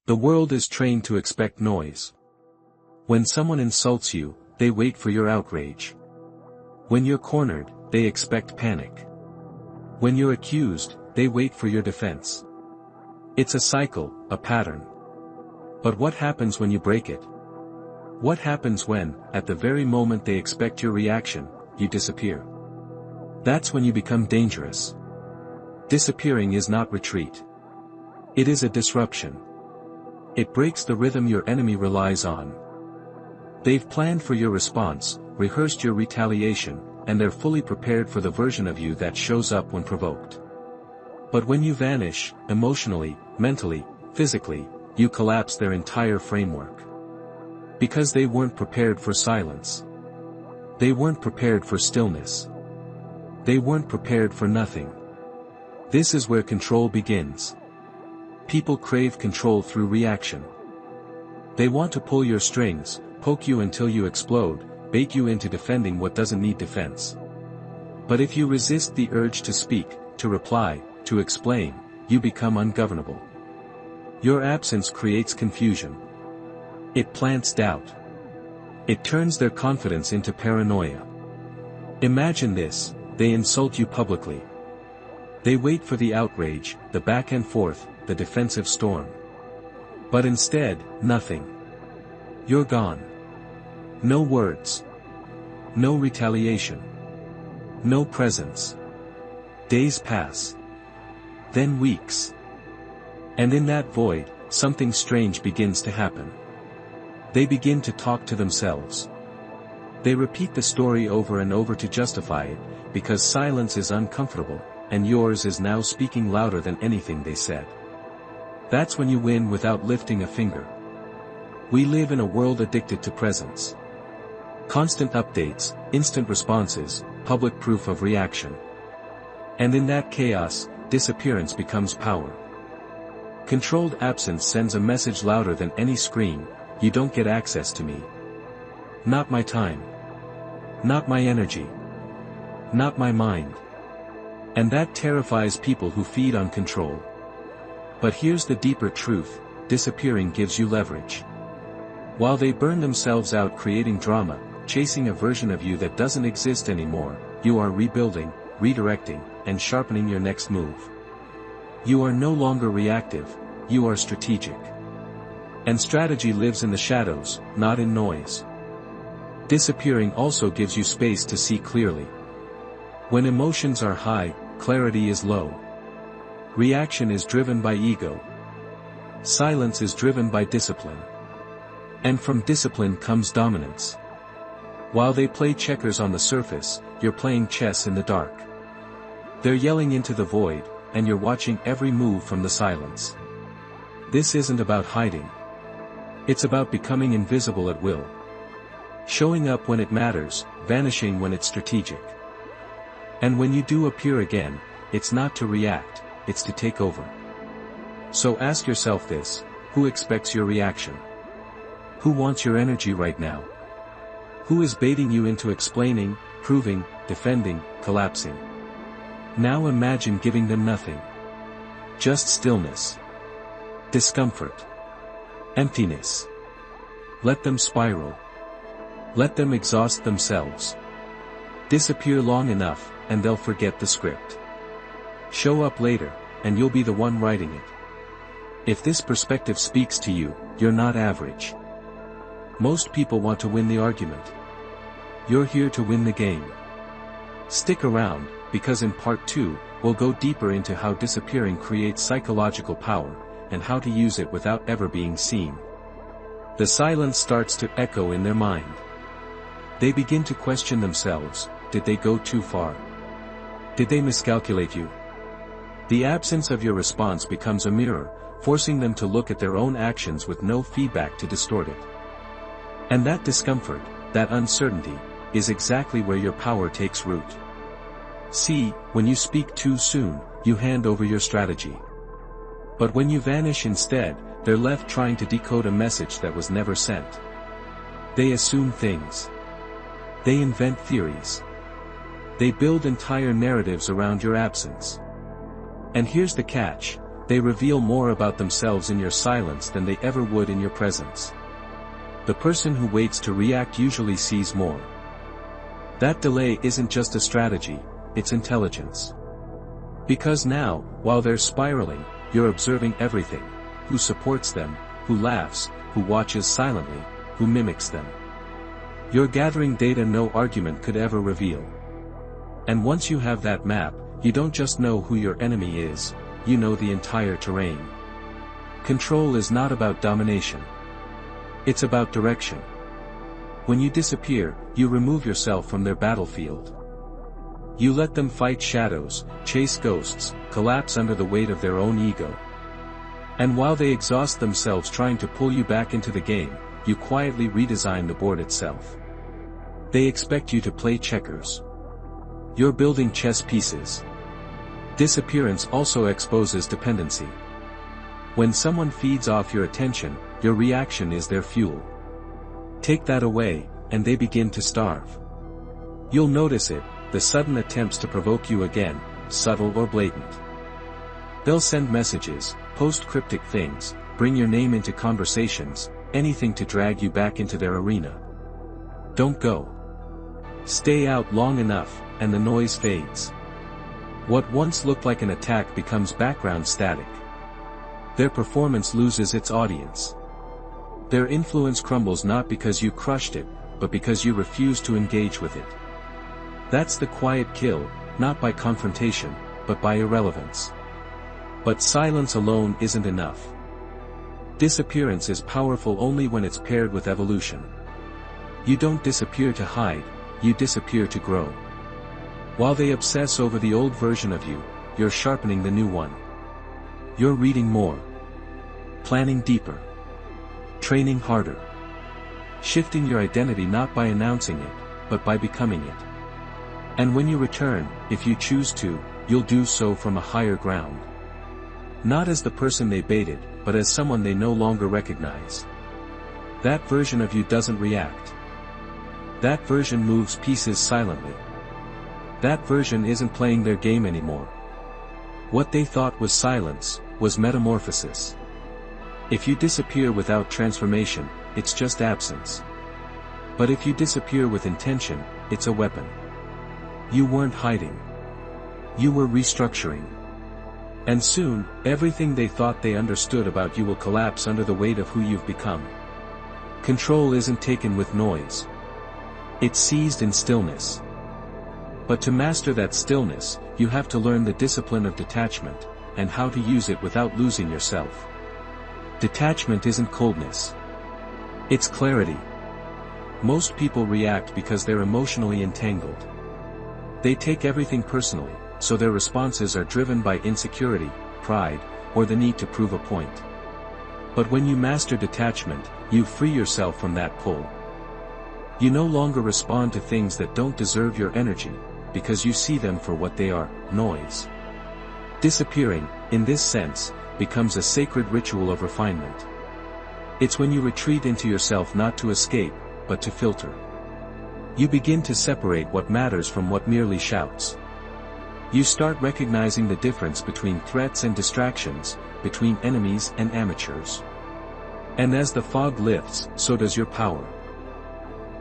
The world is trained to expect noise. When someone insults you, they wait for your outrage. When you're cornered, they expect panic. When you're accused, they wait for your defense. It's a cycle, a pattern. But what happens when you break it? What happens when, at the very moment they expect your reaction, you disappear? That's when you become dangerous. Disappearing is not retreat. It is a disruption. It breaks the rhythm your enemy relies on. They've planned for your response, rehearsed your retaliation, and they're fully prepared for the version of you that shows up when provoked. But when you vanish, emotionally, mentally, physically, you collapse their entire framework. Because they weren't prepared for silence. They weren't prepared for stillness. They weren't prepared for nothing. This is where control begins. People crave control through reaction. They want to pull your strings, poke you until you explode, bait you into defending what doesn't need defense. But if you resist the urge to speak, to reply, to explain, you become ungovernable. Your absence creates confusion. It plants doubt. It turns their confidence into paranoia. Imagine this: they insult you publicly. They wait for the outrage, the back and forth, the defensive storm. But instead, nothing. You're gone. No words. No retaliation. No presence. Days pass. Then weeks. And in that void, something strange begins to happen. They begin to talk to themselves. They repeat the story over and over to justify it, because silence is uncomfortable, and yours is now speaking louder than anything they said. That's when you win without lifting a finger. We live in a world addicted to presence. Constant updates, instant responses, public proof of reaction. And in that chaos, disappearance becomes power. Controlled absence sends a message louder than any scream: you don't get access to me. Not my time. Not my energy. Not my mind. And that terrifies people who feed on control. But here's the deeper truth: disappearing gives you leverage. While they burn themselves out creating drama, chasing a version of you that doesn't exist anymore, you are rebuilding, redirecting, and sharpening your next move. You are no longer reactive, you are strategic. And strategy lives in the shadows, not in noise. Disappearing also gives you space to see clearly. When emotions are high, clarity is low. Reaction is driven by ego. Silence is driven by discipline. And from discipline comes dominance. While they play checkers on the surface, you're playing chess in the dark. They're yelling into the void, and you're watching every move from the silence. This isn't about hiding. It's about becoming invisible at will. Showing up when it matters, vanishing when it's strategic. And when you do appear again, it's not to react, it's to take over. So ask yourself this: who expects your reaction? Who wants your energy right now? Who is baiting you into explaining, proving, defending, collapsing? Now imagine giving them nothing. Just stillness. Discomfort. Emptiness. Let them spiral. Let them exhaust themselves. Disappear long enough, and they'll forget the script. Show up later, and you'll be the one writing it. If this perspective speaks to you, you're not average. Most people want to win the argument. You're here to win the game. Stick around, because in part 2, we'll go deeper into how disappearing creates psychological power, and how to use it without ever being seen. The silence starts to echo in their mind. They begin to question themselves: did they go too far? Did they miscalculate you? The absence of your response becomes a mirror, forcing them to look at their own actions with no feedback to distort it. And that discomfort, that uncertainty, is exactly where your power takes root. See, when you speak too soon, you hand over your strategy. But when you vanish instead, they're left trying to decode a message that was never sent. They assume things. They invent theories. They build entire narratives around your absence. And here's the catch: They reveal more about themselves in your silence than they ever would in your presence. The person who waits to react usually sees more. That delay isn't just a strategy, it's intelligence. Because now, while they're spiraling, you're observing everything: who supports them, who laughs, who watches silently, who mimics them. You're gathering data no argument could ever reveal. And once you have that map, you don't just know who your enemy is, you know the entire terrain. Control is not about domination. It's about direction. When you disappear, you remove yourself from their battlefield. You let them fight shadows, chase ghosts, collapse under the weight of their own ego. And while they exhaust themselves trying to pull you back into the game, you quietly redesign the board itself. They expect you to play checkers. You're building chess pieces. Disappearance also exposes dependency. When someone feeds off your attention, your reaction is their fuel. Take that away, and they begin to starve. You'll notice it, the sudden attempts to provoke you again, subtle or blatant. They'll send messages, post cryptic things, bring your name into conversations, anything to drag you back into their arena. Don't go. Stay out long enough, and the noise fades. What once looked like an attack becomes background static. Their performance loses its audience. Their influence crumbles not because you crushed it, but because you refuse to engage with it. That's the quiet kill, not by confrontation, but by irrelevance. But silence alone isn't enough. Disappearance is powerful only when it's paired with evolution. You don't disappear to hide, you disappear to grow. While they obsess over the old version of you, you're sharpening the new one. You're reading more. Planning deeper. Training harder. Shifting your identity not by announcing it, but by becoming it. And when you return, if you choose to, you'll do so from a higher ground. Not as the person they baited, but as someone they no longer recognize. That version of you doesn't react. That version moves pieces silently. That version isn't playing their game anymore. What they thought was silence, was metamorphosis. If you disappear without transformation, it's just absence. But if you disappear with intention, it's a weapon. You weren't hiding. You were restructuring. And soon, everything they thought they understood about you will collapse under the weight of who you've become. Control isn't taken with noise. It's seized in stillness. But to master that stillness, you have to learn the discipline of detachment, and how to use it without losing yourself. Detachment isn't coldness. It's clarity. Most people react because they're emotionally entangled. They take everything personally, so their responses are driven by insecurity, pride, or the need to prove a point. But when you master detachment, you free yourself from that pull. You no longer respond to things that don't deserve your energy, because you see them for what they are, noise. Disappearing, in this sense, becomes a sacred ritual of refinement. It's when you retreat into yourself not to escape, but to filter. You begin to separate what matters from what merely shouts. You start recognizing the difference between threats and distractions, between enemies and amateurs. And as the fog lifts, so does your power.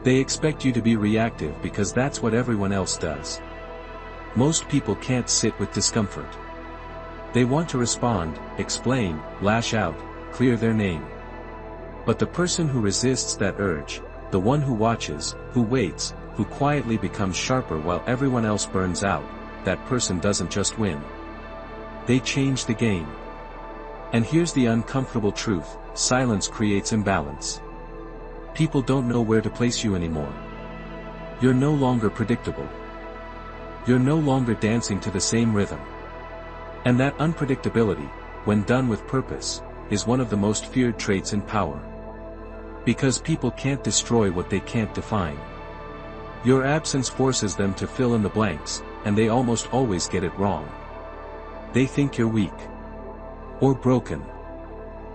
They expect you to be reactive because that's what everyone else does. Most people can't sit with discomfort. They want to respond, explain, lash out, clear their name. But the person who resists that urge, the one who watches, who waits, who quietly becomes sharper while everyone else burns out, that person doesn't just win. They change the game. And here's the uncomfortable truth: silence creates imbalance. People don't know where to place you anymore. You're no longer predictable. You're no longer dancing to the same rhythm. And that unpredictability, when done with purpose, is one of the most feared traits in power. Because people can't destroy what they can't define. Your absence forces them to fill in the blanks, and they almost always get it wrong. They think you're weak. Or broken.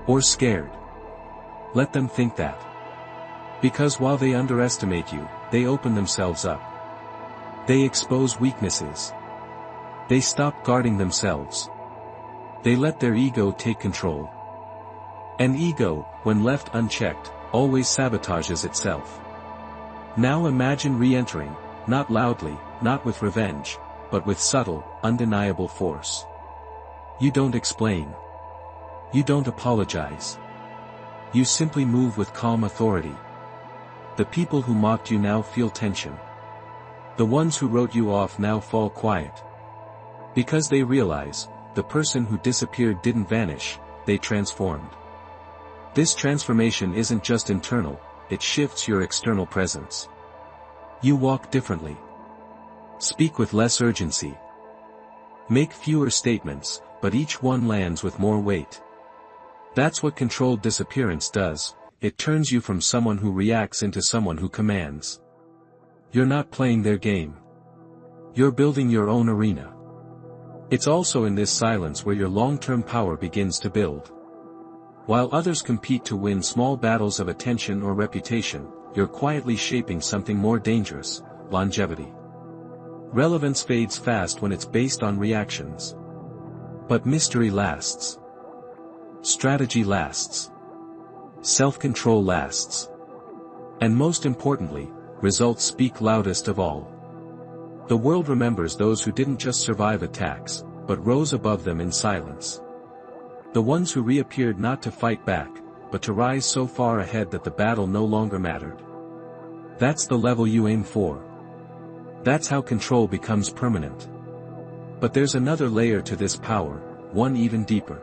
Or scared. Let them think that. Because while they underestimate you, they open themselves up. They expose weaknesses. They stop guarding themselves. They let their ego take control. An ego, when left unchecked, always sabotages itself. Now imagine re-entering, not loudly, not with revenge, but with subtle, undeniable force. You don't explain. You don't apologize. You simply move with calm authority. The people who mocked you now feel tension. The ones who wrote you off now fall quiet. Because they realize, the person who disappeared didn't vanish, they transformed. This transformation isn't just internal, it shifts your external presence. You walk differently. Speak with less urgency. Make fewer statements, but each one lands with more weight. That's what controlled disappearance does, it turns you from someone who reacts into someone who commands. You're not playing their game. You're building your own arena. It's also in this silence where your long-term power begins to build. While others compete to win small battles of attention or reputation, you're quietly shaping something more dangerous: longevity. Relevance fades fast when it's based on reactions. But mystery lasts. Strategy lasts. Self-control lasts. And most importantly, results speak loudest of all. The world remembers those who didn't just survive attacks, but rose above them in silence. The ones who reappeared not to fight back, but to rise so far ahead that the battle no longer mattered. That's the level you aim for. That's how control becomes permanent. But there's another layer to this power, one even deeper.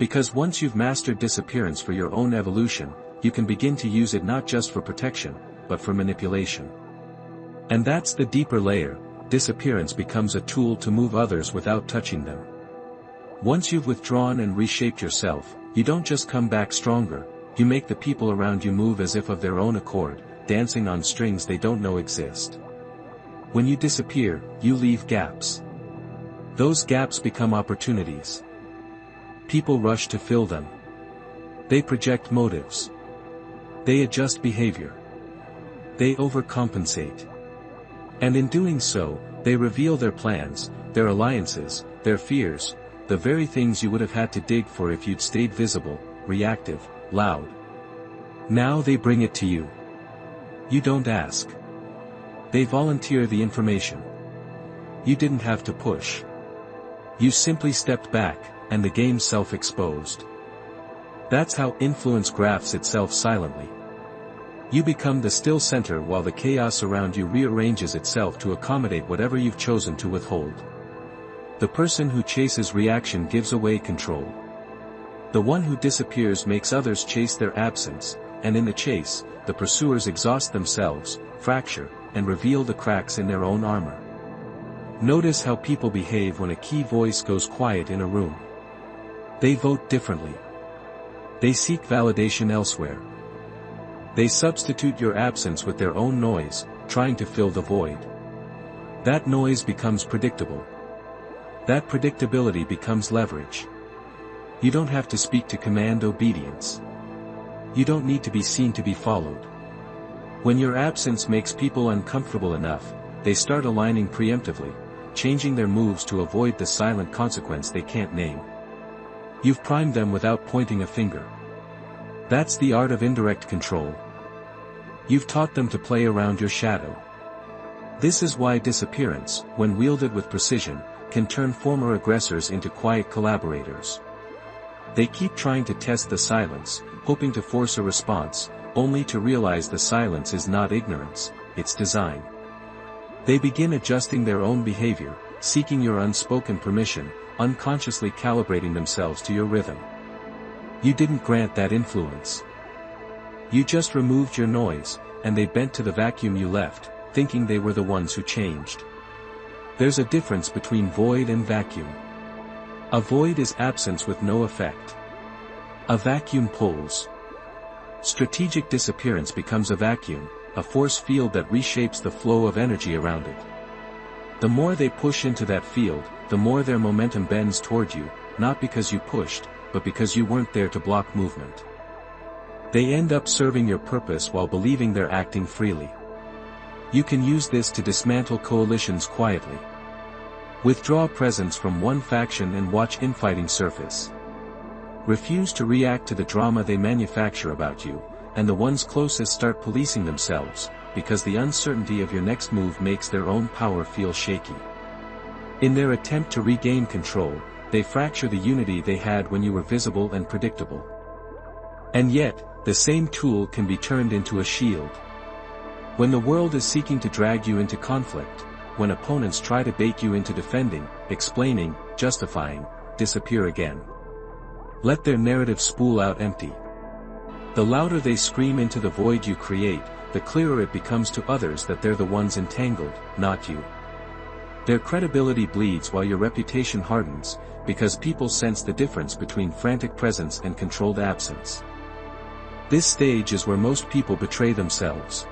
Because once you've mastered disappearance for your own evolution, you can begin to use it not just for protection, but for manipulation. And that's the deeper layer: disappearance becomes a tool to move others without touching them. Once you've withdrawn and reshaped yourself, you don't just come back stronger, you make the people around you move as if of their own accord, dancing on strings they don't know exist. When you disappear, you leave gaps. Those gaps become opportunities. People rush to fill them. They project motives. They adjust behavior. They overcompensate. And in doing so, they reveal their plans, their alliances, their fears, the very things you would have had to dig for if you'd stayed visible, reactive, loud. Now they bring it to you. You don't ask. They volunteer the information. You didn't have to push. You simply stepped back, and the game self-exposed. That's how influence grafts itself silently. You become the still center while the chaos around you rearranges itself to accommodate whatever you've chosen to withhold. The person who chases reaction gives away control. The one who disappears makes others chase their absence, and in the chase, the pursuers exhaust themselves, fracture, and reveal the cracks in their own armor. Notice how people behave when a key voice goes quiet in a room. They vote differently. They seek validation elsewhere. They substitute your absence with their own noise, trying to fill the void. That noise becomes predictable. That predictability becomes leverage. You don't have to speak to command obedience. You don't need to be seen to be followed. When your absence makes people uncomfortable enough, they start aligning preemptively, changing their moves to avoid the silent consequence they can't name. You've primed them without pointing a finger. That's the art of indirect control. You've taught them to play around your shadow. This is why disappearance, when wielded with precision, can turn former aggressors into quiet collaborators. They keep trying to test the silence, hoping to force a response, only to realize the silence is not ignorance, it's design. They begin adjusting their own behavior, seeking your unspoken permission, unconsciously calibrating themselves to your rhythm. You didn't grant that influence. You just removed your noise, and they bent to the vacuum you left, thinking they were the ones who changed. There's a difference between void and vacuum. A void is absence with no effect. A vacuum pulls. Strategic disappearance becomes a vacuum, a force field that reshapes the flow of energy around it. The more they push into that field, the more their momentum bends toward you, not because you pushed, but because you weren't there to block movement. They end up serving your purpose while believing they're acting freely. You can use this to dismantle coalitions quietly. Withdraw presence from one faction and watch infighting surface. Refuse to react to the drama they manufacture about you, and the ones closest start policing themselves, because the uncertainty of your next move makes their own power feel shaky. In their attempt to regain control, they fracture the unity they had when you were visible and predictable. And yet, the same tool can be turned into a shield. When the world is seeking to drag you into conflict, when opponents try to bait you into defending, explaining, justifying, disappear again. Let their narrative spool out empty. The louder they scream into the void you create, the clearer it becomes to others that they're the ones entangled, not you. Their credibility bleeds while your reputation hardens, because people sense the difference between frantic presence and controlled absence. This stage is where most people betray themselves.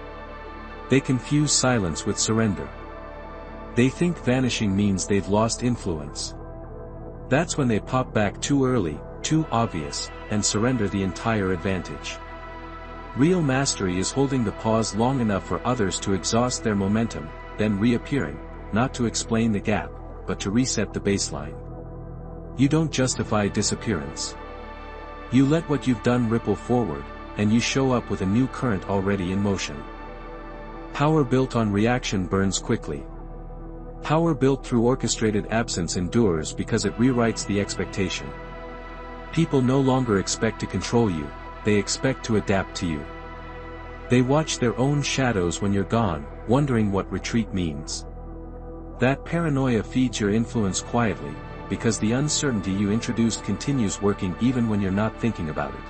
They confuse silence with surrender. They think vanishing means they've lost influence. That's when they pop back too early, too obvious, and surrender the entire advantage. Real mastery is holding the pause long enough for others to exhaust their momentum, then reappearing, not to explain the gap, but to reset the baseline. You don't justify disappearance. You let what you've done ripple forward, and you show up with a new current already in motion. Power built on reaction burns quickly. Power built through orchestrated absence endures because it rewrites the expectation. People no longer expect to control you, they expect to adapt to you. They watch their own shadows when you're gone, wondering what retreat means. That paranoia feeds your influence quietly, because the uncertainty you introduced continues working even when you're not thinking about it.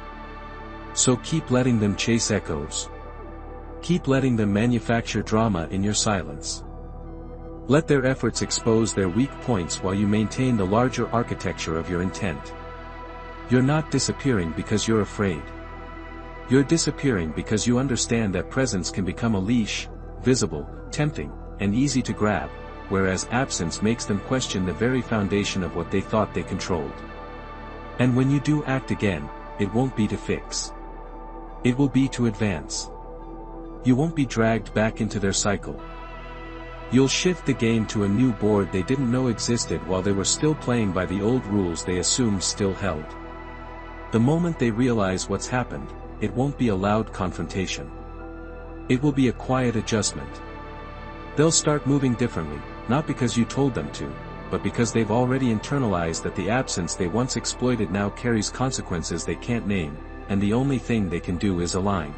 So keep letting them chase echoes. Keep letting them manufacture drama in your silence. Let their efforts expose their weak points while you maintain the larger architecture of your intent. You're not disappearing because you're afraid. You're disappearing because you understand that presence can become a leash, visible, tempting, and easy to grab, whereas absence makes them question the very foundation of what they thought they controlled. And when you do act again, it won't be to fix. It will be to advance. You won't be dragged back into their cycle. You'll shift the game to a new board they didn't know existed while they were still playing by the old rules they assumed still held. The moment they realize what's happened, it won't be a loud confrontation. It will be a quiet adjustment. They'll start moving differently, not because you told them to, but because they've already internalized that the absence they once exploited now carries consequences they can't name, and the only thing they can do is align.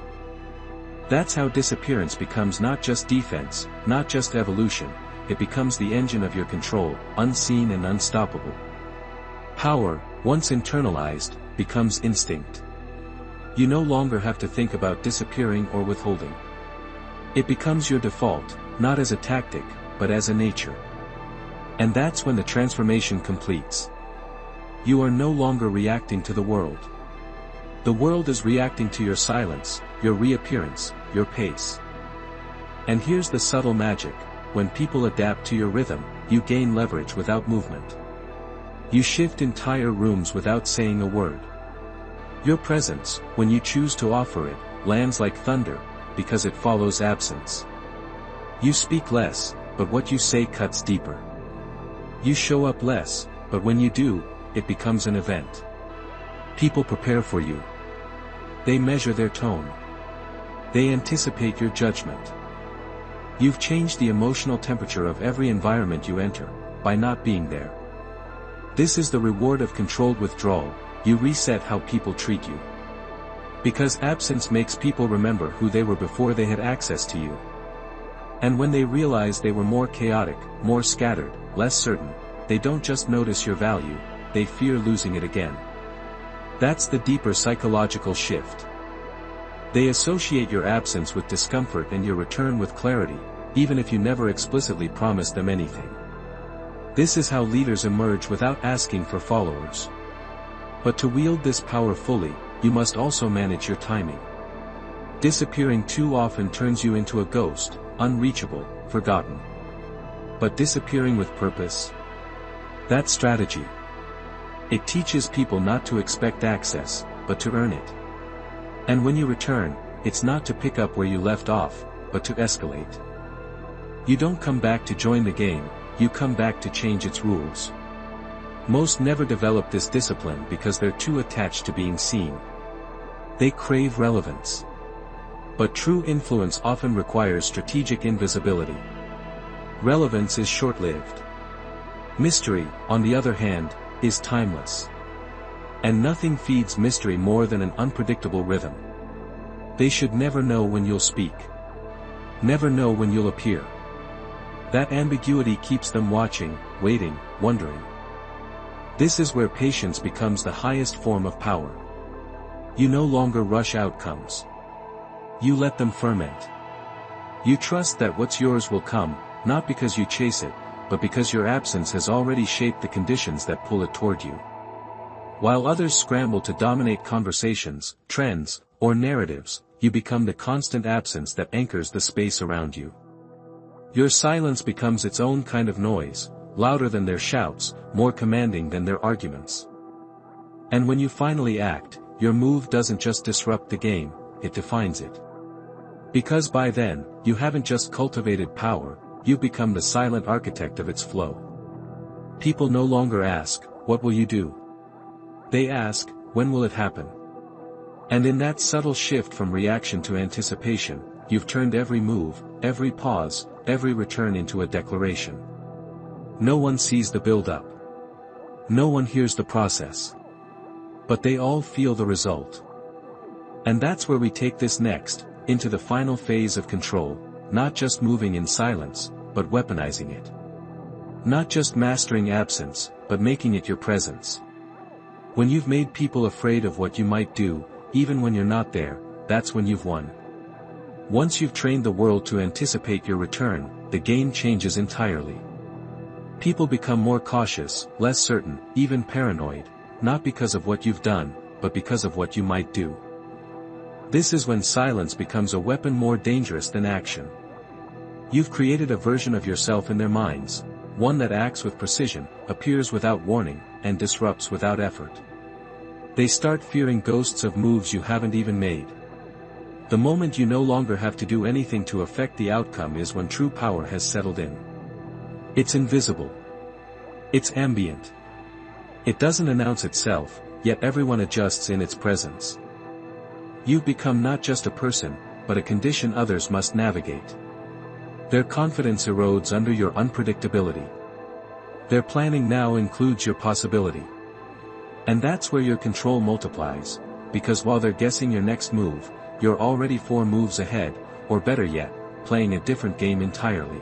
That's how disappearance becomes not just defense, not just evolution, it becomes the engine of your control, unseen and unstoppable. Power, once internalized, becomes instinct. You no longer have to think about disappearing or withholding. It becomes your default, not as a tactic, but as a nature. And that's when the transformation completes. You are no longer reacting to the world. The world is reacting to your silence, your reappearance, your pace. And here's the subtle magic: when people adapt to your rhythm, you gain leverage without movement. You shift entire rooms without saying a word. Your presence, when you choose to offer it, lands like thunder, because it follows absence. You speak less, but what you say cuts deeper. You show up less, but when you do, it becomes an event. People prepare for you. They measure their tone. They anticipate your judgment. You've changed the emotional temperature of every environment you enter, by not being there. This is the reward of controlled withdrawal: you reset how people treat you. Because absence makes people remember who they were before they had access to you. And when they realize they were more chaotic, more scattered, less certain, they don't just notice your value, they fear losing it again. That's the deeper psychological shift. They associate your absence with discomfort and your return with clarity, even if you never explicitly promised them anything. This is how leaders emerge without asking for followers. But to wield this power fully, you must also manage your timing. Disappearing too often turns you into a ghost, unreachable, forgotten. But disappearing with purpose? That's strategy. It teaches people not to expect access, but to earn it. And when you return, it's not to pick up where you left off, but to escalate. You don't come back to join the game, you come back to change its rules. Most never develop this discipline because they're too attached to being seen. They crave relevance. But true influence often requires strategic invisibility. Relevance is short-lived. Mystery, on the other hand, is timeless. And nothing feeds mystery more than an unpredictable rhythm. They should never know when you'll speak. Never know when you'll appear. That ambiguity keeps them watching, waiting, wondering. This is where patience becomes the highest form of power. You no longer rush outcomes. You let them ferment. You trust that what's yours will come, not because you chase it, but because your absence has already shaped the conditions that pull it toward you. While others scramble to dominate conversations, trends, or narratives, you become the constant absence that anchors the space around you. Your silence becomes its own kind of noise, louder than their shouts, more commanding than their arguments. And when you finally act, your move doesn't just disrupt the game, it defines it. Because by then, you haven't just cultivated power, you've become the silent architect of its flow. People no longer ask, "What will you do?" They ask, "When will it happen?" And in that subtle shift from reaction to anticipation, you've turned every move, every pause, every return into a declaration. No one sees the build-up. No one hears the process. But they all feel the result. And that's where we take this next, into the final phase of control, not just moving in silence, but weaponizing it. Not just mastering absence, but making it your presence. When you've made people afraid of what you might do, even when you're not there, that's when you've won. Once you've trained the world to anticipate your return, the game changes entirely. People become more cautious, less certain, even paranoid, not because of what you've done, but because of what you might do. This is when silence becomes a weapon more dangerous than action. You've created a version of yourself in their minds, one that acts with precision, appears without warning, and disrupts without effort. They start fearing ghosts of moves you haven't even made. The moment you no longer have to do anything to affect the outcome is when true power has settled in. It's invisible. It's ambient. It doesn't announce itself, yet everyone adjusts in its presence. You've become not just a person, but a condition others must navigate. Their confidence erodes under your unpredictability. Their planning now includes your possibility. And that's where your control multiplies, because while they're guessing your next move, you're already 4 moves ahead, or better yet, playing a different game entirely.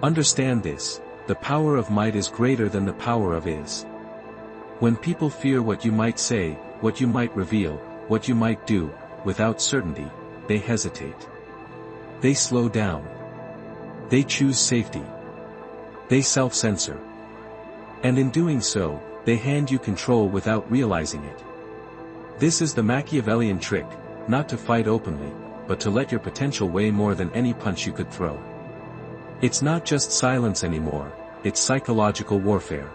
Understand this, the power of might is greater than the power of is. When people fear what you might say, what you might reveal, what you might do, without certainty, they hesitate. They slow down. They choose safety. They self-censor. And in doing so, they hand you control without realizing it. This is the Machiavellian trick, not to fight openly, but to let your potential weigh more than any punch you could throw. It's not just silence anymore, it's psychological warfare.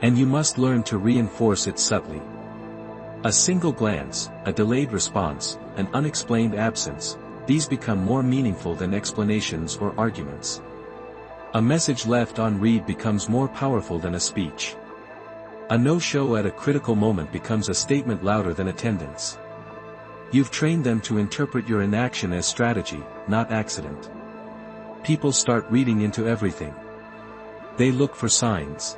And you must learn to reinforce it subtly. A single glance, a delayed response, an unexplained absence, these become more meaningful than explanations or arguments. A message left unread becomes more powerful than a speech. A no-show at a critical moment becomes a statement louder than attendance. You've trained them to interpret your inaction as strategy, not accident. People start reading into everything. They look for signs.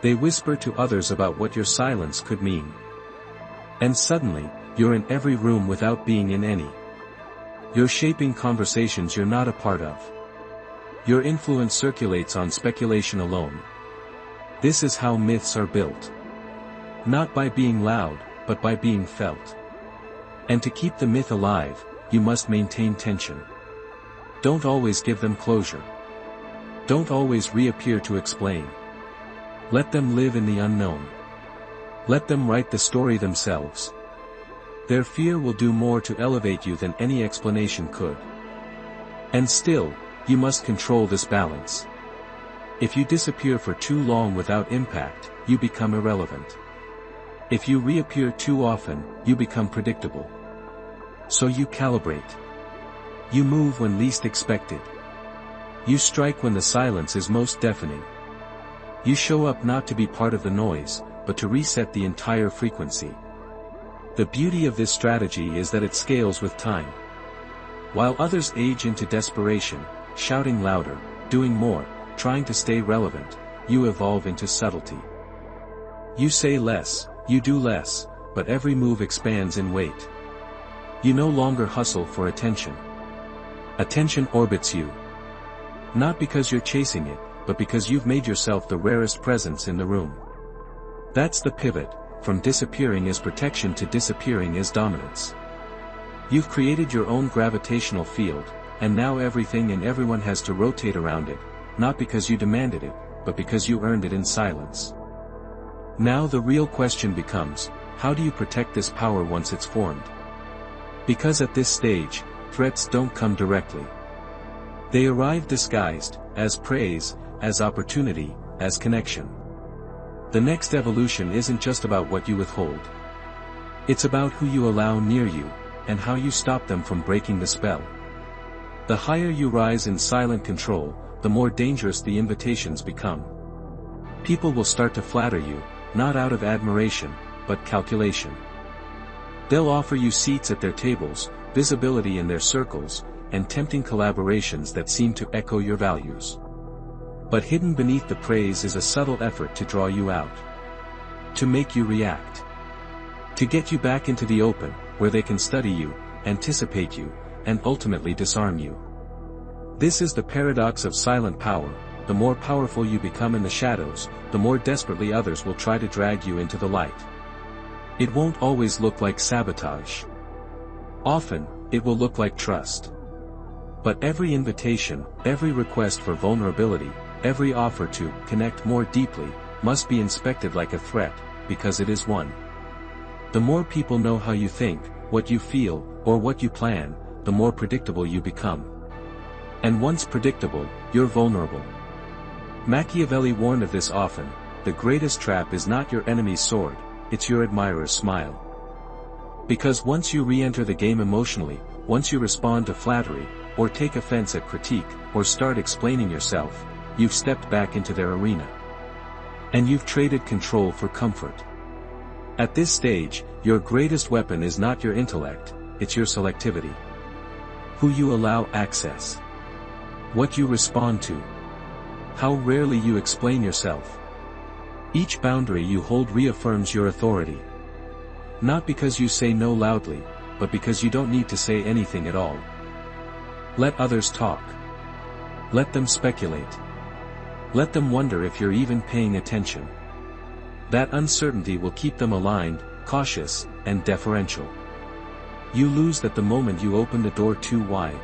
They whisper to others about what your silence could mean. And suddenly, you're in every room without being in any. You're shaping conversations you're not a part of. Your influence circulates on speculation alone. This is how myths are built. Not by being loud, but by being felt. And to keep the myth alive, you must maintain tension. Don't always give them closure. Don't always reappear to explain. Let them live in the unknown. Let them write the story themselves. Their fear will do more to elevate you than any explanation could. And still, you must control this balance. If you disappear for too long without impact, you become irrelevant. If you reappear too often, you become predictable. So you calibrate. You move when least expected. You strike when the silence is most deafening. You show up not to be part of the noise, but to reset the entire frequency. The beauty of this strategy is that it scales with time. While others age into desperation, shouting louder, doing more, trying to stay relevant, you evolve into subtlety. You say less, you do less, but every move expands in weight. You no longer hustle for attention. Attention orbits you. Not because you're chasing it, but because you've made yourself the rarest presence in the room. That's the pivot, from disappearing as protection to disappearing as dominance. You've created your own gravitational field, and now everything and everyone has to rotate around it, not because you demanded it, but because you earned it in silence. Now the real question becomes, how do you protect this power once it's formed? Because at this stage, threats don't come directly. They arrive disguised, as praise, as opportunity, as connection. The next evolution isn't just about what you withhold. It's about who you allow near you, and how you stop them from breaking the spell. The higher you rise in silent control, the more dangerous the invitations become. People will start to flatter you, not out of admiration, but calculation. They'll offer you seats at their tables, visibility in their circles, and tempting collaborations that seem to echo your values. But hidden beneath the praise is a subtle effort to draw you out. To make you react. To get you back into the open, where they can study you, anticipate you, and ultimately disarm you. This is the paradox of silent power. The more powerful you become in the shadows, the more desperately others will try to drag you into the light. It won't always look like sabotage. Often, it will look like trust. But every invitation, every request for vulnerability, every offer to connect more deeply, must be inspected like a threat, because it is one. The more people know how you think, what you feel, or what you plan, the more predictable you become. And once predictable, you're vulnerable. Machiavelli warned of this often: the greatest trap is not your enemy's sword, it's your admirer's smile. Because once you re-enter the game emotionally, once you respond to flattery, or take offense at critique, or start explaining yourself, you've stepped back into their arena. And you've traded control for comfort. At this stage, your greatest weapon is not your intellect, it's your selectivity. Who you allow access. What you respond to. How rarely you explain yourself. Each boundary you hold reaffirms your authority. Not because you say no loudly, but because you don't need to say anything at all. Let others talk. Let them speculate. Let them wonder if you're even paying attention. That uncertainty will keep them aligned, cautious, and deferential. You lose that the moment you open the door too wide.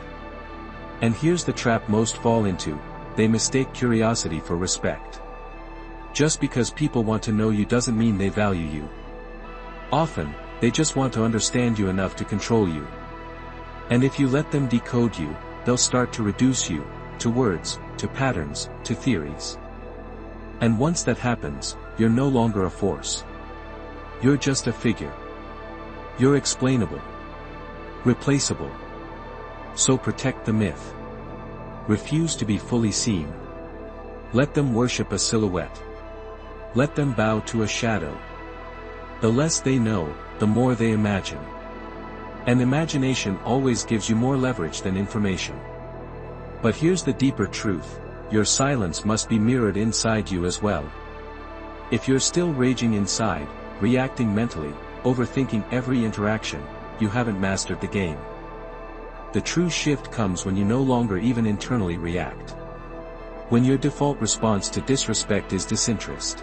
And here's the trap most fall into: they mistake curiosity for respect. Just because people want to know you doesn't mean they value you. Often, they just want to understand you enough to control you. And if you let them decode you, they'll start to reduce you, to words, to patterns, to theories. And once that happens, you're no longer a force. You're just a figure. You're explainable. Replaceable. So protect the myth. Refuse to be fully seen. Let them worship a silhouette. Let them bow to a shadow. The less they know, the more they imagine. And imagination always gives you more leverage than information. But here's the deeper truth: your silence must be mirrored inside you as well. If you're still raging inside, reacting mentally, overthinking every interaction, you haven't mastered the game. The true shift comes when you no longer even internally react. When your default response to disrespect is disinterest.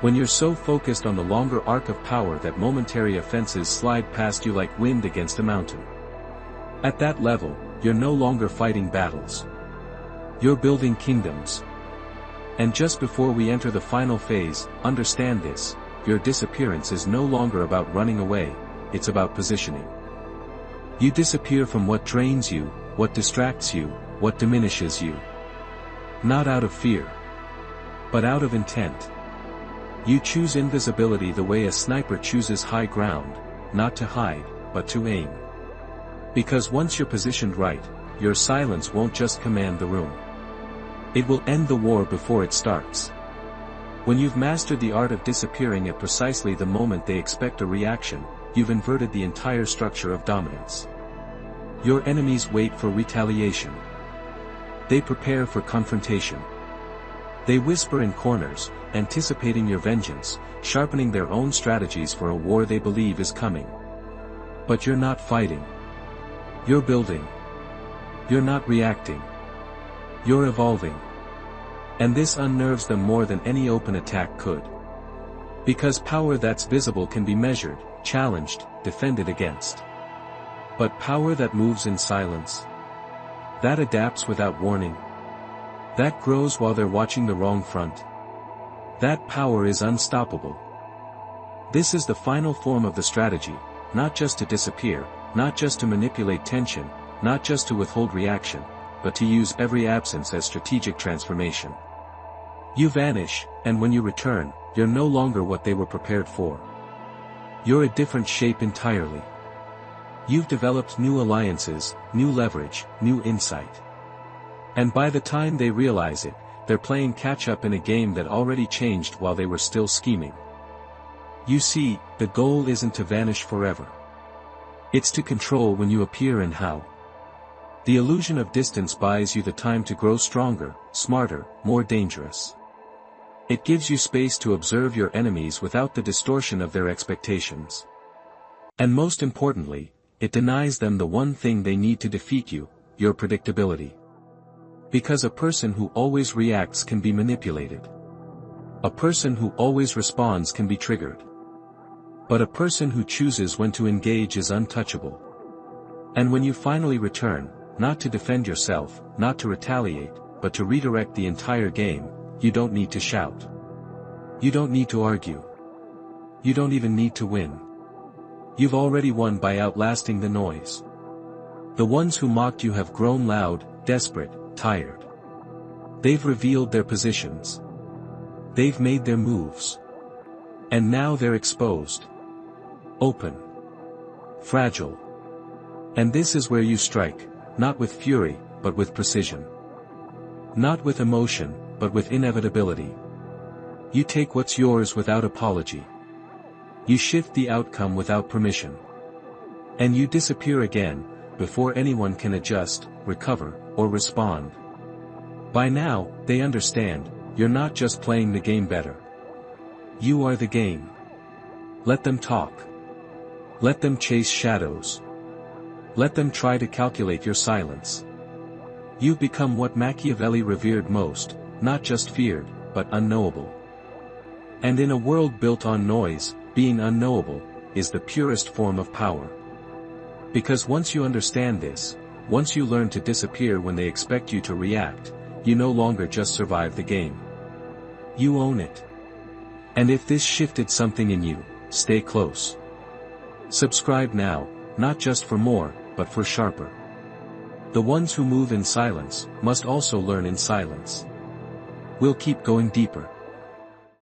When you're so focused on the longer arc of power that momentary offenses slide past you like wind against a mountain. At that level, you're no longer fighting battles. You're building kingdoms. And just before we enter the final phase, understand this: your disappearance is no longer about running away, it's about positioning. You disappear from what drains you, what distracts you, what diminishes you. Not out of fear, but out of intent. You choose invisibility the way a sniper chooses high ground, not to hide, but to aim. Because once you're positioned right, your silence won't just command the room. It will end the war before it starts. When you've mastered the art of disappearing at precisely the moment they expect a reaction, you've inverted the entire structure of dominance. Your enemies wait for retaliation. They prepare for confrontation. They whisper in corners, anticipating your vengeance, sharpening their own strategies for a war they believe is coming. But you're not fighting. You're building. You're not reacting. You're evolving. And this unnerves them more than any open attack could. Because power that's visible can be measured, challenged, defended against. But power that moves in silence, that adapts without warning, that grows while they're watching the wrong front, that power is unstoppable. This is the final form of the strategy, not just to disappear, not just to manipulate tension, not just to withhold reaction, but to use every absence as strategic transformation. You vanish, and when you return, you're no longer what they were prepared for. You're a different shape entirely. You've developed new alliances, new leverage, new insight. And by the time they realize it, they're playing catch-up in a game that already changed while they were still scheming. You see, the goal isn't to vanish forever. It's to control when you appear and how. The illusion of distance buys you the time to grow stronger, smarter, more dangerous. It gives you space to observe your enemies without the distortion of their expectations. And most importantly, it denies them the one thing they need to defeat you, your predictability. Because a person who always reacts can be manipulated. A person who always responds can be triggered. But a person who chooses when to engage is untouchable. And when you finally return, not to defend yourself, not to retaliate, but to redirect the entire game, you don't need to shout. You don't need to argue. You don't even need to win. You've already won by outlasting the noise. The ones who mocked you have grown loud, desperate, tired. They've revealed their positions. They've made their moves. And now they're exposed. Open. Fragile. And this is where you strike, not with fury, but with precision. Not with emotion, but with inevitability. You take what's yours without apology. You shift the outcome without permission. And you disappear again, before anyone can adjust, recover, or respond. By now, they understand, you're not just playing the game better. You are the game. Let them talk. Let them chase shadows. Let them try to calculate your silence. You've become what Machiavelli revered most, not just feared, but unknowable. And in a world built on noise, being unknowable, is the purest form of power. Because once you understand this, once you learn to disappear when they expect you to react, you no longer just survive the game. You own it. And if this shifted something in you, stay close. Subscribe now, not just for more, but for sharper. The ones who move in silence, must also learn in silence. We'll keep going deeper.